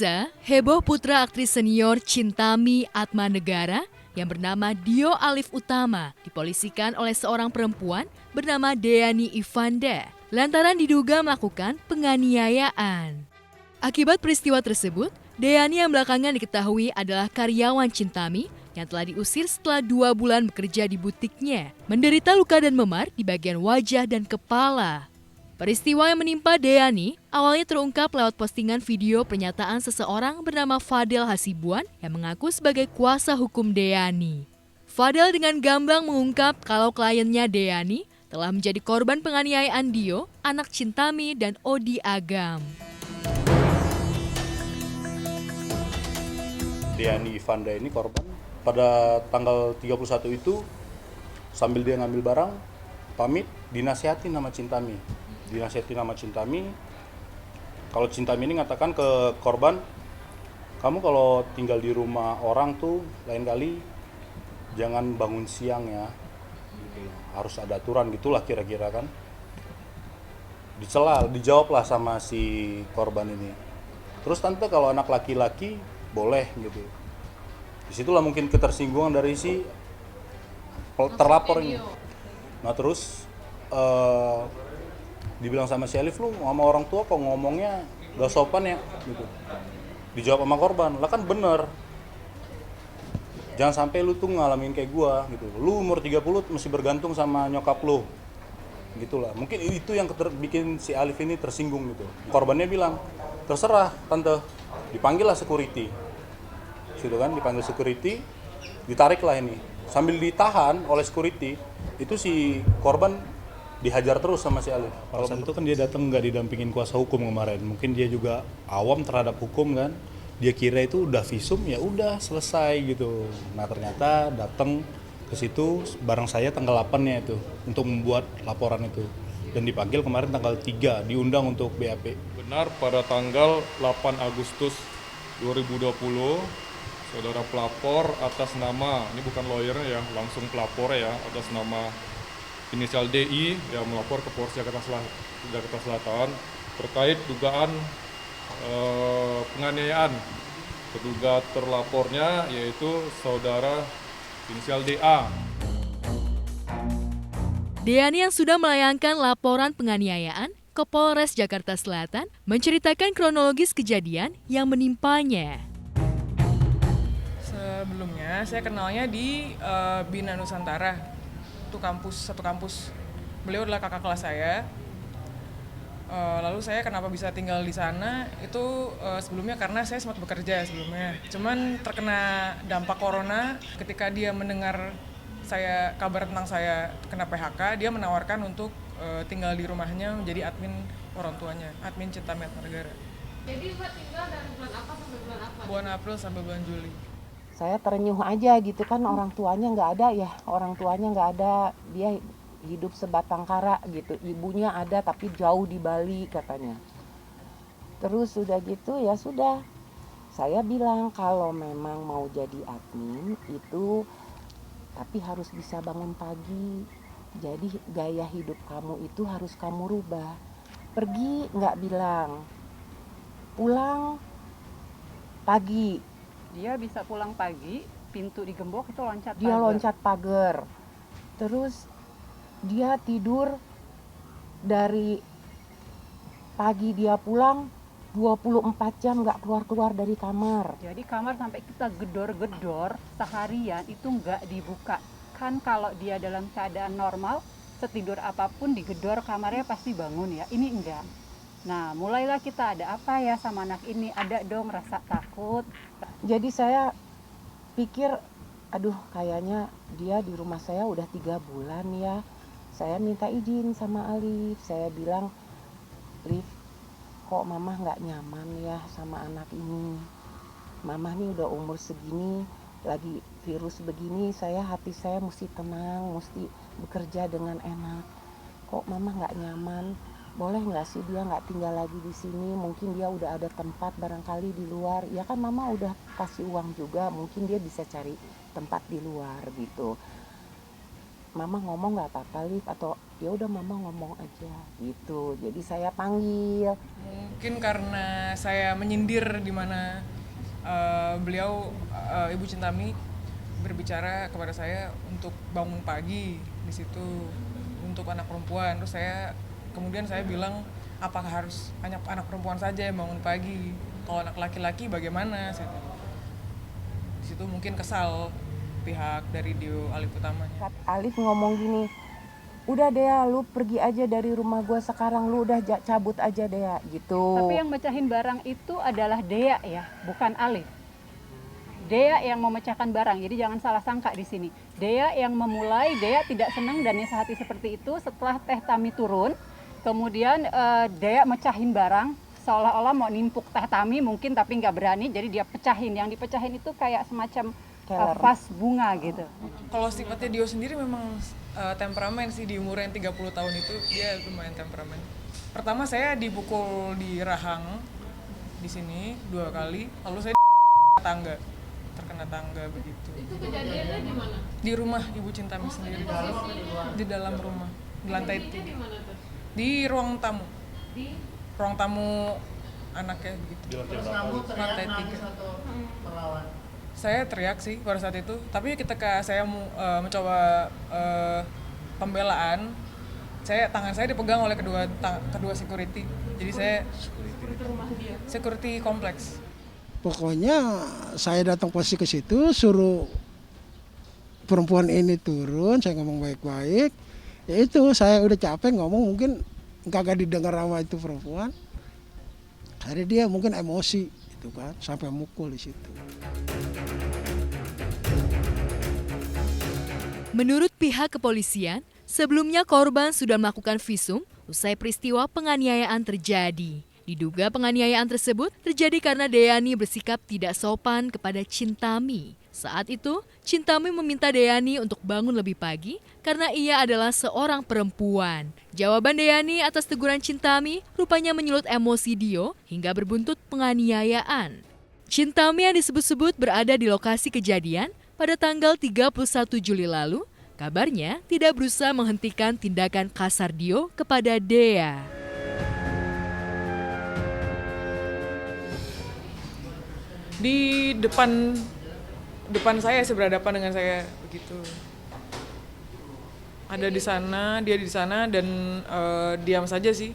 Pemirsa, heboh putra aktris senior Chintami Atmanegara yang bernama Dio Alif Utama dipolisikan oleh seorang perempuan bernama Deani Ivanda lantaran diduga melakukan penganiayaan. Akibat peristiwa tersebut, Deani yang belakangan diketahui adalah karyawan Chintami yang telah diusir setelah 2 bulan bekerja di butiknya, menderita luka dan memar di bagian wajah dan kepala. Peristiwa yang menimpa Deani awalnya terungkap lewat postingan video pernyataan seseorang bernama Fadel Hasibuan yang mengaku sebagai kuasa hukum Deani. Fadel dengan gamblang mengungkap kalau kliennya Deani telah menjadi korban penganiayaan Dio, anak Chintami dan Odi Agam. Deani Ivanda ini korban pada tanggal 31 itu sambil dia ngambil barang, pamit dinasihatin sama Chintami. Kalau Chintami ini ngatakan ke korban, kamu kalau tinggal di rumah orang tuh lain kali jangan bangun siang ya, harus ada aturan gitulah kira-kira kan. Dijawablah sama si korban ini. Terus tante kalau anak laki-laki boleh gitu. Disitulah mungkin ketersinggungan dari si terlapor ini. Nah terus dibilang sama si Alif, lu sama orang tua kok ngomongnya gak sopan ya gitu. Dijawab sama korban, lah kan bener, jangan sampai lu tuh ngalamin kayak gua gitu. Lu umur 30 masih bergantung sama nyokap lu gitulah. Mungkin itu yang bikin si Alif ini tersinggung gitu. Korbannya bilang, terserah tante, dipanggil lah security gitu kan, dipanggil security, ditarik lah ini. Sambil ditahan oleh security itu si korban dihajar terus sama si Alif. Pada saat itu kan dia datang nggak didampingin kuasa hukum kemarin. Mungkin dia juga awam terhadap hukum kan. Dia kira itu udah visum ya udah selesai gitu. Nah ternyata datang ke situ bareng saya tanggal 8-nya itu untuk membuat laporan itu. Dan dipanggil kemarin tanggal 3 diundang untuk BAP. Benar pada tanggal 8 Agustus 2020 saudara pelapor atas nama, ini bukan lawyernya ya, langsung pelapor ya, atas nama inisial DI yang melapor ke Polres Jakarta Selatan terkait dugaan penganiayaan. Terduga terlapornya yaitu saudara inisial DA. Deani yang sudah melayangkan laporan penganiayaan ke Polres Jakarta Selatan menceritakan kronologis kejadian yang menimpanya. Sebelumnya saya kenalnya di Bina Nusantara. Satu kampus. Beliau adalah kakak kelas saya. Lalu saya kenapa bisa tinggal di sana itu sebelumnya karena saya sempat bekerja sebelumnya. Cuman terkena dampak corona ketika dia mendengar kabar tentang saya kena PHK, dia menawarkan untuk tinggal di rumahnya menjadi admin orang tuanya, admin Chintami Atmanegara. Jadi Mbak tinggal dari bulan apa sampai bulan apa? Bulan April sampai bulan Juli. Saya terenyuh aja gitu kan, orang tuanya nggak ada, dia hidup sebatang kara gitu, ibunya ada tapi jauh di Bali katanya. Terus sudah gitu ya sudah, saya bilang kalau memang mau jadi admin itu tapi harus bisa bangun pagi, jadi gaya hidup kamu itu harus kamu rubah. Pergi nggak bilang, pulang pagi. Dia bisa pulang pagi, pintu digembok itu loncat Dia loncat pagar. Terus dia tidur dari pagi dia pulang 24 jam nggak keluar dari kamar. Jadi kamar sampai kita gedor-gedor seharian itu nggak dibuka. Kan kalau dia dalam keadaan normal, setidur apapun digedor kamarnya pasti bangun ya. Ini enggak. Nah, mulailah kita ada apa ya sama anak ini, ada dong rasa takut. Jadi saya pikir, aduh kayaknya dia di rumah saya udah 3 bulan ya. Saya minta izin sama Alif, saya bilang, Alif, kok mama nggak nyaman ya sama anak ini. Mama nih udah umur segini, lagi virus begini, hati saya mesti tenang, mesti bekerja dengan enak. Kok mama nggak nyaman? Boleh nggak sih dia nggak tinggal lagi di sini, mungkin dia udah ada tempat barangkali di luar, ya kan mama udah kasih uang juga, mungkin dia bisa cari tempat di luar gitu. mama ngomong nggak apa-apa Liv, atau ya udah mama ngomong aja gitu. Jadi saya panggil. Mungkin karena saya menyindir di mana beliau Ibu Chintami berbicara kepada saya untuk bangun pagi di situ untuk anak perempuan. Terus kemudian saya bilang, apakah harus hanya anak perempuan saja yang bangun pagi? Kalau anak laki-laki bagaimana? Di situ mungkin kesal pihak dari Dio Alif Utama. Alif ngomong gini, udah Dea, lu pergi aja dari rumah gue sekarang, lu udah cabut aja Dea gitu. Tapi yang mecahin barang itu adalah Dea ya, bukan Alif. Dea yang memecahkan barang, jadi jangan salah sangka di sini. Dea yang memulai, Dea tidak senang dan nasihati seperti itu. Setelah Teh Tami turun, kemudian Dea mecahin barang, seolah-olah mau nimpuk Teh Tami mungkin tapi nggak berani, jadi dia pecahin. Yang dipecahin itu kayak semacam vas bunga gitu. Kalau sifatnya Dio sendiri memang temperamen sih, di umur yang 30 tahun itu dia lumayan temperamen. Pertama saya dipukul di rahang di sini 2 kali, lalu saya terkena tangga begitu. Itu kejadiannya di mana? Di rumah Ibu Chintami sendiri. Di dalam rumah, di lantai 3. Di mana tuh? Di ruang tamu. Di Ruang tamu anaknya begitu. Lantai 3. Saya teriak sih pada saat itu, tapi ketika saya mencoba pembelaan, tangan saya dipegang oleh kedua security. Jadi saya security kompleks. Pokoknya saya datang pasti ke situ, suruh perempuan ini turun, saya ngomong baik-baik. Ya itu, saya udah capek ngomong, mungkin kagak didengar sama itu perempuan. Akhirnya dia mungkin emosi itu kan, sampai mukul di situ. Menurut pihak kepolisian, sebelumnya korban sudah melakukan visum usai peristiwa penganiayaan terjadi. Diduga penganiayaan tersebut terjadi karena Deani bersikap tidak sopan kepada Chintami. Saat itu, Chintami meminta Deani untuk bangun lebih pagi karena ia adalah seorang perempuan. Jawaban Deani atas teguran Chintami rupanya menyulut emosi Dio hingga berbuntut penganiayaan. Chintami yang disebut-sebut berada di lokasi kejadian pada tanggal 31 Juli lalu, kabarnya tidak berusaha menghentikan tindakan kasar Dio kepada Dea. Di depan saya, berhadapan dengan saya begitu. Ada di sana, dia di sana, dan diam saja sih,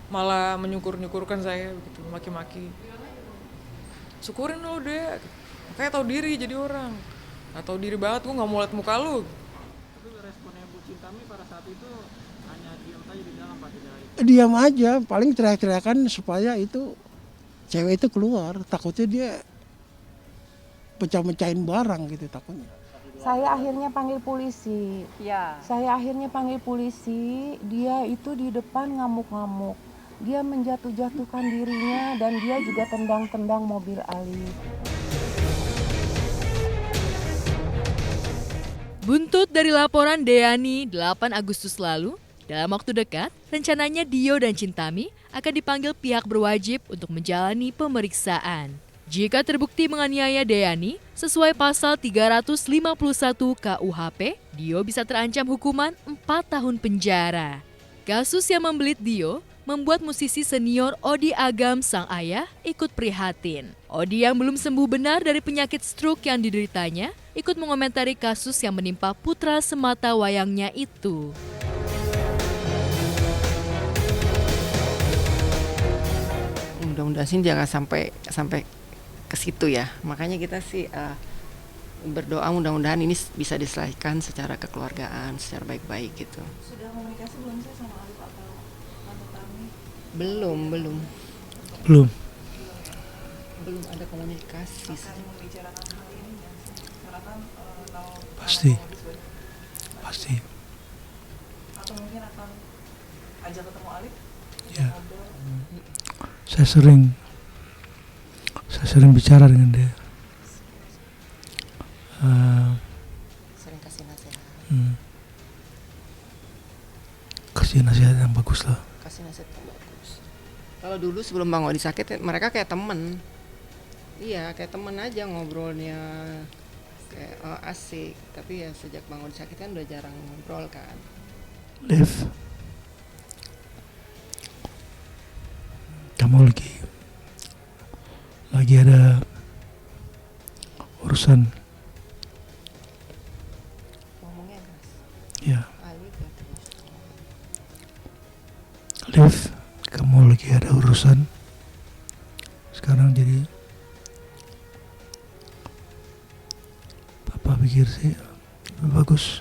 malah menyukur-nyukurkan saya begitu, maki-maki. Syukurin lo deh, kayak tahu diri jadi orang, nggak tahu diri banget, gue nggak mau liat muka lu. Tapi responnya Bu Chintami pada saat itu hanya diam saja di dalam, Pak? Diam aja, paling teriak-teriakan supaya itu cewek itu keluar, takutnya dia pecah-pecahin barang gitu takutnya. Saya akhirnya panggil polisi. Ya. Saya akhirnya panggil polisi, dia itu di depan ngamuk-ngamuk. Dia menjatuh-jatuhkan dirinya dan dia juga tendang-tendang mobil Alif. Buntut dari laporan Deani 8 Agustus lalu, dalam waktu dekat, rencananya Dio dan Chintami akan dipanggil pihak berwajib untuk menjalani pemeriksaan. Jika terbukti menganiaya Deani, sesuai pasal 351 KUHP, Dio bisa terancam hukuman 4 tahun penjara. Kasus yang membelit Dio membuat musisi senior Odi Agam sang ayah ikut prihatin. Odi yang belum sembuh benar dari penyakit stroke yang dideritanya, ikut mengomentari kasus yang menimpa putra semata wayangnya itu. Mudah-mudahan sih jangan sampai ke situ ya. Makanya kita sih berdoa mudah-mudahan ini bisa diselesaikan secara kekeluargaan, secara baik-baik gitu. Sudah komunikasi belum sih sama Alif atau Tante Tami? Belum ada komunikasi. Akan membicarakan hal ini nggak sih? Karena kan Pasti. atau mungkin akan ajak ketemu Alif? Ya. Saya sering bicara dengan dia. Sering kasih nasihat. Kasih nasihat yang bagus lah. Kasih nasihat yang bagus. Kalau dulu sebelum Bang Odi sakit, mereka kayak temen. Iya, kayak temen aja ngobrolnya. kayak oh asik, tapi ya sejak bangun sakit kan udah jarang ngobrol kan. Liv, kamu lagi ada urusan. Ngomongnya keras. Ya, Ali gak terus. Liv, kamu lagi ada urusan sekarang, jadi papa pikir sih lebih bagus